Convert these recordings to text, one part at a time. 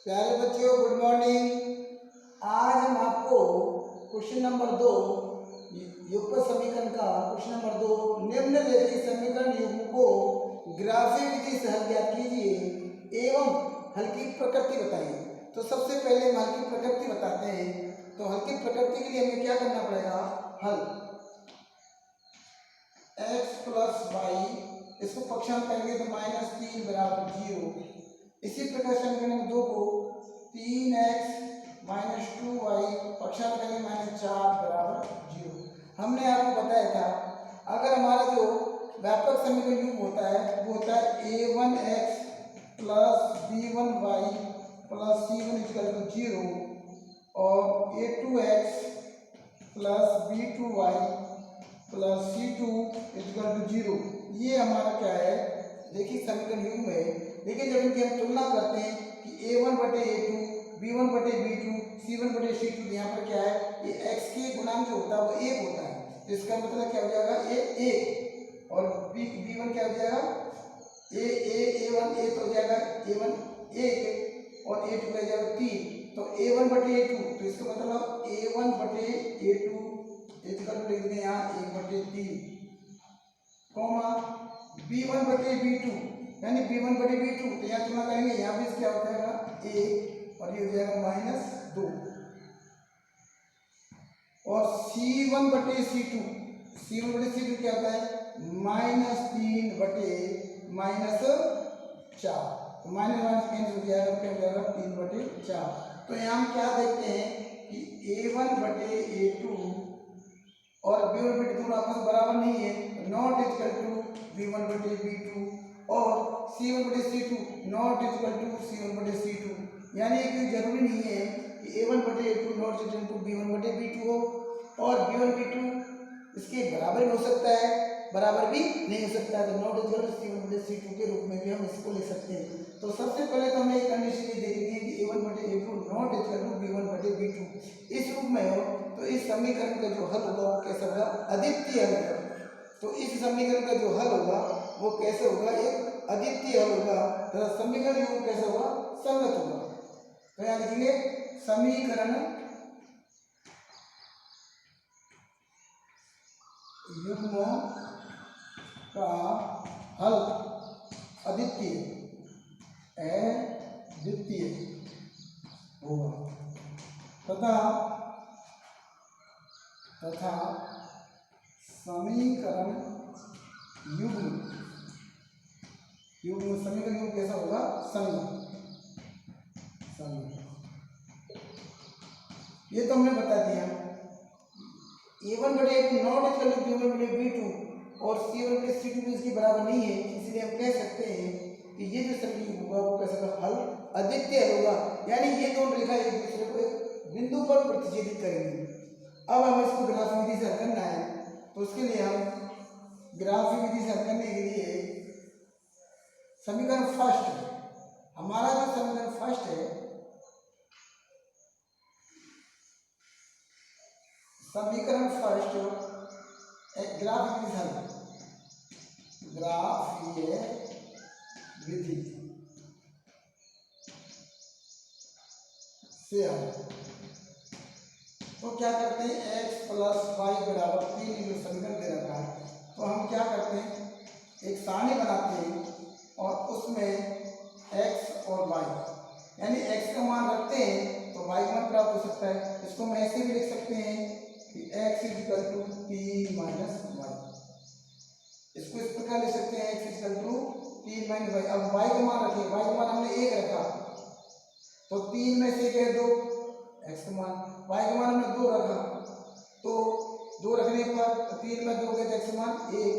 प्यारे बच्चों, good morning. आज हम आपको क्वेश्चन नंबर 2 युग्म समीकरण का क्वेश्चन नंबर 2 निम्नलिखित समीकरण युग्म को ग्राफीय विधि से हल ज्ञात कीजिए एवं हल की प्रकृति बताइए। तो सबसे पहले हम हल की प्रकृति बताते हैं। तो हल की प्रकृति के लिए हमें क्या करना पड़ेगा? हल x प्लस वाई, इसको पक्षांतर करेंगे तो -3 बराबर 0। इसी प्रकार समीकरण नंबर 2 को 3x माइनस 2y पक्षांतर करेंगे -4 बराबर 0। हमने आपको बताया था अगर हमारा जो व्यापक समीकरण युग्म होता है वो होता है a1x plus b1y plus c1 = 0 और a2x plus b2y plus c2 = 0। ये हमारा क्या है? देखिए समीकरण युग्म है, लेकिन जब इनकी हम तुलना करते हैं कि a1 बटे a2, b1 बटे b2, c1 बटे c2, यहाँ पर क्या है? ये x के गुणांक जो होता है वो 1 होता है। तो इसका मतलब क्या हो जाएगा? a 1 और b1 क्या हो जाएगा? a1 1 हो जाएगा, a1 1 और a2 का जाएगा 3। तो a1 बटे a2, तो इसका मतलब a1 बटे a2 = लिख दें यहाँ 1/3 कॉमा b1 बटे b2 यानी b1 बटे b2, तो यहाँ तुलना करेंगे, यहाँ भी क्या हो जाएगा 1 और ये हो जाएगा -2 और c1 बटे c2, c1 बटे c2 क्या होता है? -3 बटे -4, तो माइनस माइनस कैंसिल हो जाएगा, क्या हो जाएगा 3/4। तो यहाँ हम क्या देखते हैं कि a1 बटे a2 और b1 बटे दोनों आपस में बराबर नहीं है, नॉट इक्वल टू b1 बटे b2 और c1 बटे c2 not equal to c1 बटे c2। यानी कि जरूरी नहीं है कि a1 बटे a2 not equal to b1 बटे b2 हो और b1 b2 इसके बराबर भी हो सकता है, बराबर भी नहीं हो सकता है। तो नॉट इक्वल टू c1 बटे c2 के रूप में भी हम इसको लिख सकते हैं। तो सबसे पहले तो हमें एक कंडीशन ये देखनी है कि a1 बटे a2 not equal to b1 बटे b2 इस रूप में हो, तो इस समीकरण का जो हल होगा वो कैसा होगा? अद्वितीय हल होगा। तो इस समीकरण का जो हल होगा वो कैसे होगा? एक अद्वितीय हल होगा तथा समीकरण युग्म कैसे होगा? संगत होगा। तो यहाँ लिखेंगे समीकरण युग्म का हल अद्वितीय होगा तथा समीकरण समीकरण युग्म कैसा होगा? संगत। ये तो हमने बता दिया। a1 बटे a2 not equal to b1 बटे b2 और c1 बटे c2 इसके बराबर नहीं है, इसलिए हम कह सकते हैं कि ये जो समीकरण होगा वो कैसा होगा? हल अद्वितीय होगा। यानी ये दोनों रेखा एक दूसरे को एक बिंदु पर प्रतिच्छेदित करेंगे। अब हमें इसको ग्राफीय विधि से हल करना है, तो उसके लिए हम ग्राफीय विधि से हल करने के लिए समीकरण फर्स्ट, हमारा जो समीकरण फर्स्ट है, समीकरण फर्स्ट एक ग्राफीय विधि से हल। तो क्या करते हैं? x प्लस वाई बराबर 3 जो समीकरण दे रखा है, तो हम क्या करते हैं? एक सारणी बनाते हैं और उसमें x और y यानी x का मान रखते हैं तो y का मान प्राप्त हो सकता है। इसको हम ऐसे भी लिख सकते हैं कि x = 3 - y। इसको इस प्रकार लिख सकते हैं x = 3 - y। अब y का मान रखें, y का मान हमने 1 रखा तो 3 में से क्या 2 x का मान, y का मान हमने 2 रखा तो 2 रखने पर 3 में 2 गए तो x का मान 1,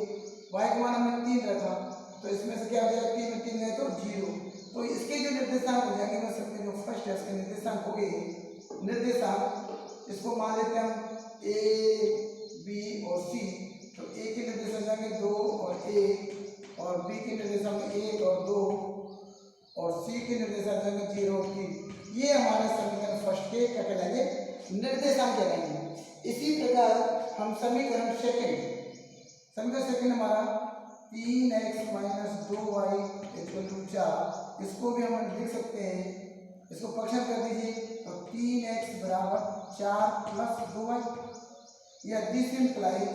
y का मान हमने 3 रखा तो इसमें से क्या हो जाएगा? 3 में 3 गए तो 0। तो इसके जो निर्देशांक हो जाएंगे वो सबके जो फर्स्ट है उसके निर्देशांक हो गए। निर्देशांक इसको मान लेते हैं हम a b और c। तो a के निर्देशांक जाएंगे 2 और 1 और b के निर्देशांक 1 और 2 और c के निर्देशांक जाएंगे 0 और 3। ये हमारे समीकरण फर्स्ट के क्या कहलाएंगे? निर्देशांक कहलाएंगे। इसी प्रकार हम समीकरण सेकंड हमारा 3x - 2y = 4, इसको भी हम लिख सकते हैं इसको पक्षांतर कर दीजिए तो 3x बराबर 4 प्लस 2y, या this implies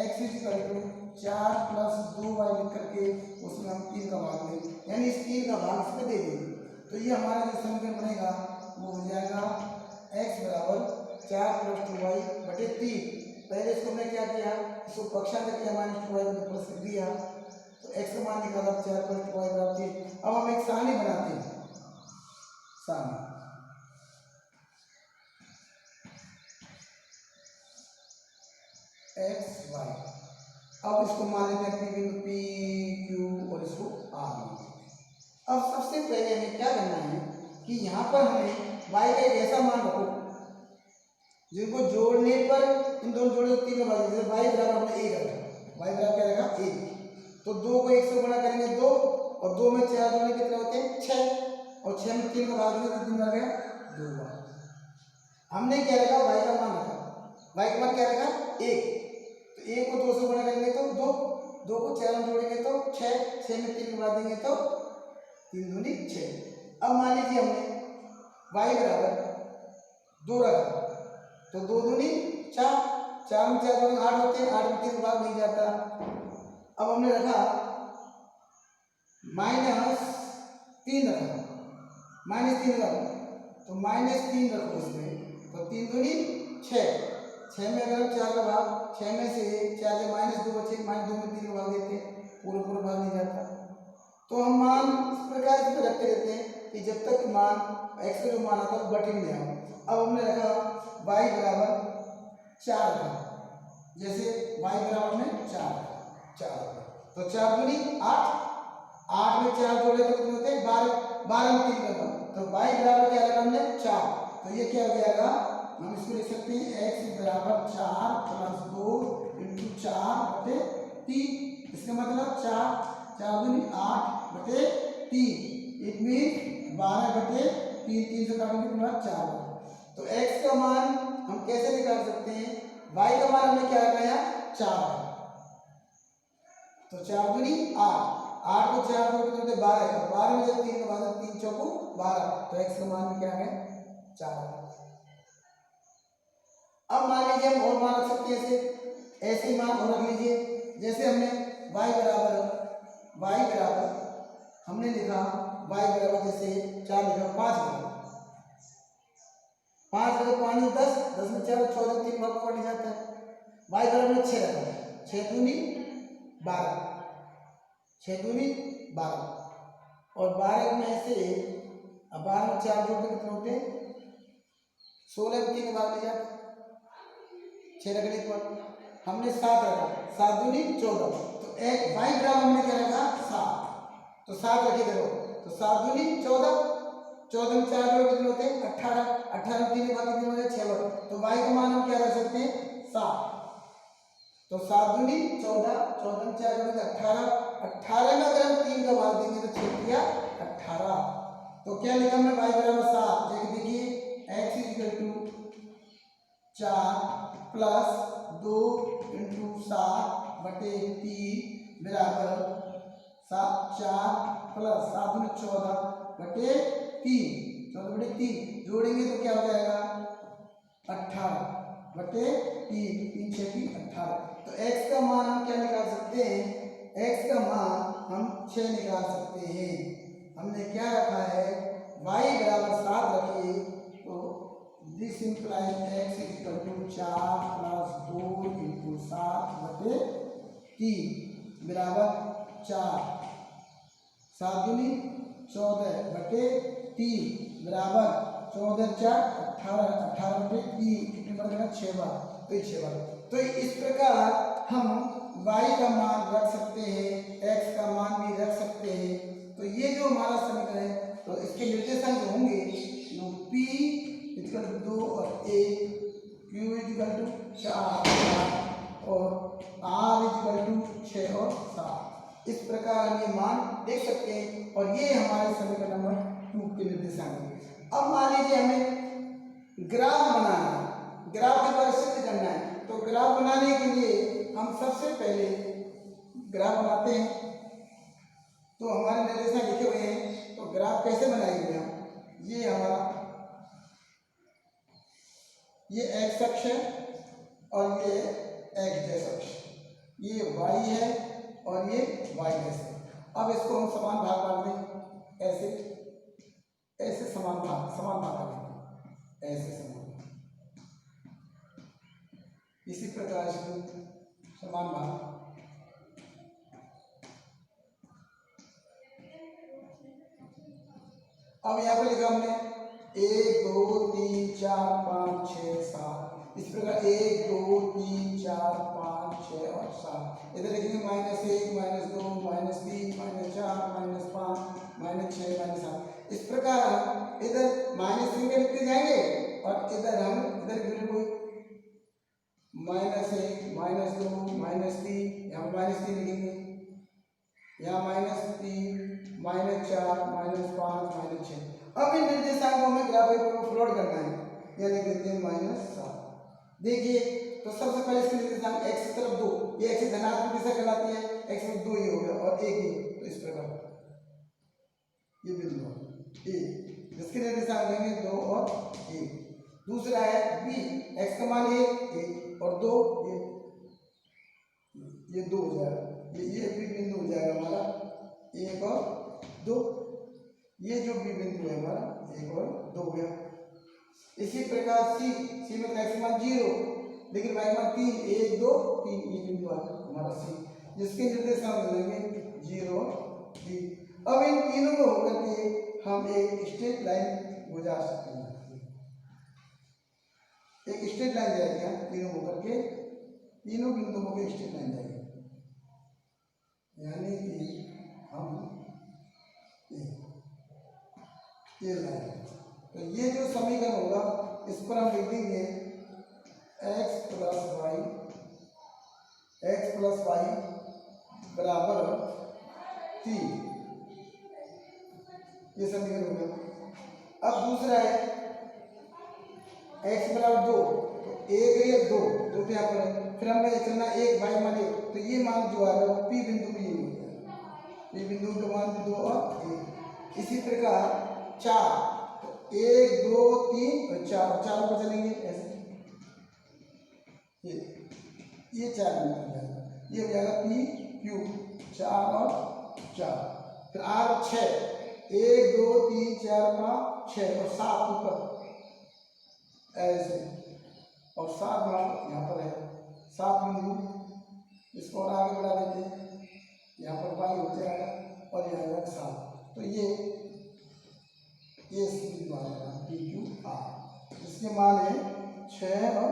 x is equal to 4 plus 2y लिख करके उसमें हम 3 का भाग देंगे, यानी इस 3 का भाग इसमें दे देंगे। तो ये हमारा जो समीकरण बनेगा वो हो जाएगा x बराबर 4 प्लस 2y बटे 3। पहले इसको हमने क्या किया, इसको पक्षांतर किया, माइनस 2y को प्लस कर दिया, तो x का मान निकाला 4 प्लस 2y बराबर 3। अब हम एक सारणी बनाते हैं, सारणी x y। अब इसको मान लेते हैं p बिंदु p q और इसको r मानते हैं। अब सबसे पहले हमें क्या करना है कि यहाँ पर हमें y का एक ऐसा मान रखो जिनको जोड़ने पर इन दोनों जोड़े 3 का भाग, जैसे y बराबर हमने 1 रखा, y बराबर क्या रहेगा 1, तो 2 को 1 से गुणा करेंगे 2, और 2 में 4 जोड़े कितने होते हैं 6, और 6 में 3 का भाग देंगे तो 3 बार गया 2 बार। हमने क्या रखा, y का मान रखा, y का मान क्या रखा 1, तो 1 को 2 से गुणा करेंगे तो 2, 2 को 4 में जोड़ेंगे तो 6, 6 में 3 का भाग देंगे तो 3 दूनी 6। अब मान लीजिए हमने y बराबर 2 रखा, तो 2 दूनी 4, 4 में 4 जोड़ेंगे 8 होते हैं, 8 में 3 का भाग नहीं जाता। अब हमने रखा -3 रखा, -3 रखा, तो -3 रखो इसमें, तो 3 दूनी 6, 6 में अगर 4 का भाग, 6 में से 4 से -2 बचे, -2 में 3 का भाग देते हैं, पूरा भाग नहीं जाता। तो हम मान इस प्रकार से रखते रहते हैं कि जब तक मान x का जो मान आता है वो बटे में आओ। अब हमने रखा y बराबर 4 रखा, जैसे y बराबर में 4 तो 4 दूनी 8, 8 में 4 जोड़े तो कितने होते हैं 12, 12 में 3 का भाग, तो y बराबर क्या रखा हमने 4, तो ये क्या हो जाएगा, हम इसको लिख सकते हैं x बराबर 4 प्लस 2 इंटू 4 बटे 3। इसका मतलब 4 दूनी 8 बटे 3, इट मीन 12 बटे 3, 3 से काटेंगे तो 4। तो x का मान हम कैसे निकाल सकते हैं, y का मान हमने क्या रखा है 4 है, तो 4 दूनी 8, 8 को 4 जोड़ के 12 है, 12 में जब 3 का भाग 3 चौको 12, तो x का मान क्या है 4। अब मान लीजिए हम और मान रख सकते हैं, ऐसे मान और रख लीजिए, जैसे हमने y बराबर हमने लिखा y बराबर जैसे 4 लिखा 5 लिखा, 5 अगर 5 10, 10 में 4 14 3 भाग पड़ जाता है। y बराबर 6 रखा, 6 दूनी 12, 6 दूनी 12, और 12 में से अब 12 में 4 जोड़ के कितने होते हैं 16 में 3 भाग ले जाते, 6 रखने पर हमने 7 रखा, 7 दूनी 14, तो एक y बराबर हमने क्या रखा 7, तो 7 रखिए, देखो तो 7 दूनी 14, 14 में 4 जोड़ कितने होते हैं 18, 18 में 3 भाग कितने होते हैं 6, तो y का मान हम क्या रख सकते हैं 7, तो 7 दूनी 14, 14 में 4 जोड़ 18, 18 में अगर हम 3 का भाग देंगे तो 6 किया 18, तो क्या लिखा हमने y बराबर 7, देखिए x is equal to 4 plus 2 into 7 बटे 3 बराबर 4 प्लस 7 दूनी 14 बटे 3, 14 बटे 3 जोड़ेंगे तो क्या हो जाएगा 18 बटे 3, 3 6 की 18। तो x का मान हम क्या निकाल सकते हैं, x का मान हम 6 निकाल सकते हैं। हमने क्या रखा है y बराबर 7 रखिए, तो this implies x is equal to 4 plus 2 into 7 बटे 3 बराबर 4, 7 दूनी 14 बटे 3 बराबर 14 4 18, 18 बटे 3 कितने बार देना 6 बार, तो 6 बार। तो इस प्रकार हम y का मान रख सकते हैं, x का मान भी रख सकते हैं। तो ये जो हमारा समीकरण है, तो इसके निर्देशांक जो होंगे p इक्वल टू 2 और a, q इक्वल टू 4 और r इक्वल टू 6 और 7, इस प्रकार हम ये मान देख सकते हैं, और ये हमारे समीकरण नंबर 2 के निर्देशांक है। अब मान लीजिए हमें ग्राफ बनाना है, ग्राफ के द्वारा सिद्ध करना है, तो ग्राफ बनाने के लिए हम सबसे पहले ग्राफ बनाते हैं। तो हमारे निर्देशांक लिखे हुए हैं, तो ग्राफ कैसे बनाएंगे हम, ये हमारा ये एक्स अक्ष है और ये एक्स डैश अक्ष, ये वाई है और ये वाई डैश है। अब इसको हम समान भाग बांट दें, ऐसे ऐसे समान भाग करेंगे, ऐसे समान, इसी प्रकार से समान भाग। अब यहाँ पे लिखा हमने 1 2 3 4 5 6 7, इस प्रकार 1 2 3 4 5 6 और 7। इधर लिखेंगे -1 -2 -3 -4 -5 -6 -7। इस प्रकार हम इधर -3 के लिखते जाएंगे और इधर हम इधर -1 -2 -3, यहाँ -3 लिखेंगे, यहाँ -3 -4 -5 -6। अब इन निर्देशांक को हमें ग्राफिक में प्लॉट करना है, यह लिख देते हैं -7। देखिए तो सबसे पहले इसके निर्देशांक x की तरफ 2, ये x धनात्मक दिशा कहलाती है, x में 2 ये हो गया और 1 ये, तो इस प्रकार ये बिंदु a जिसके निर्देशांक होंगे 2 और 1। दूसरा है b, x का मान 1 और 2, ये 2 हो जाएगा, ये भी बिंदु हो जाएगा हमारा 1 और 2, ये जो भी बिंदु है हमारा 1 और 2 हो गया। इसी प्रकार सी में x मान 0 लेकिन y मान 3, 1 2 3, ये बिंदु आ गया हमारा सी, जिसके निर्देशांक मिलेंगे 0 और 3। अब इन तीनों को होकर के हम एक स्ट्रेट लाइन गुजार सकते हैं, एक स्ट्रेट लाइन जाएगी, तीनों होकर के तीनों बिंदुओं को स्ट्रेट लाइन जाएगी, यानी कि हम ये लाइन, तो ये जो समीकरण होगा इस पर हम लिख देंगे x प्लस वाई बराबर 3, ये समीकरण हो गया। अब दूसरा है x बराबर 2, तो 1 है 2 तो यहाँ पर है, फिर हमने चलना 1 वाई मान 1, तो ये मान जो आ रहा है p बिंदु भी ये हो गया, p बिंदु का मान 2 और 1। इसी प्रकार 4, तो 1 2 3 और 4 पर चलेंगे ऐसे, ये 4 बिंदु हो जाएगा, ये हो जाएगा p q 4 और 4। फिर r 6, 1 2 3 4 5 6 और 7 ऊपर ऐसे, और 7 यहाँ पर है 7 बिंदु, इसको और आगे बढ़ा देते हैं, यहाँ पर y हो जाएगा और यहाँ आएगा 7, तो ये बिंदु आ जाएगा p q r, इसके मान है 6 और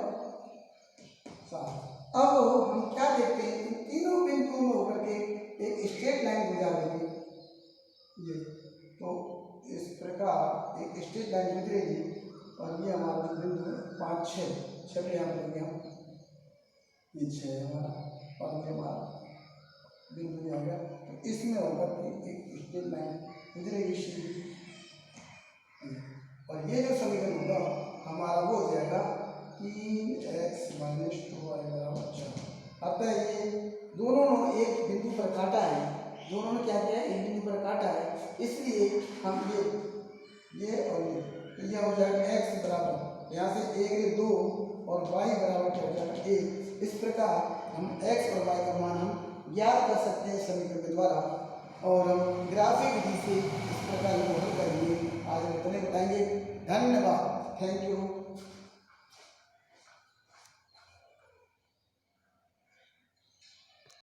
7। अब हम क्या देखते हैं, इन तीनों बिंदुओं में होकर के एक स्ट्रेट लाइन गुजार देंगे, ये तो इस प्रकार एक स्ट्रेट लाइन गुजरेगी और ये हमारा जो बिंदु है 5 6 पे यहाँ पर हम ये 6 हमारा और ये हमारा बिंदु आ गया, तो इसमें होकर के एक स्ट्रेट लाइन गुजरेगी सीधी, और ये जो समीकरण होगा हमारा वो हो जाएगा 3x - 2y बराबर 4। अतः ये दोनों ने एक बिंदु पर काटा है, दोनों ने क्या किया है, एक बिंदु पर काटा है, इसलिए हम ये और ये, तो यह हो जाएगा x बराबर यहाँ से 1 2 और y बराबर क्या हो जाएगा 1। इस प्रकार हम x और y का मान हम ज्ञात कर सकते हैं समीकरण के द्वारा, और हम ग्राफिक विधि से इस प्रकार हल करेंगे। आज हम इतने बताएंगे। धन्यवाद, थैंक यू।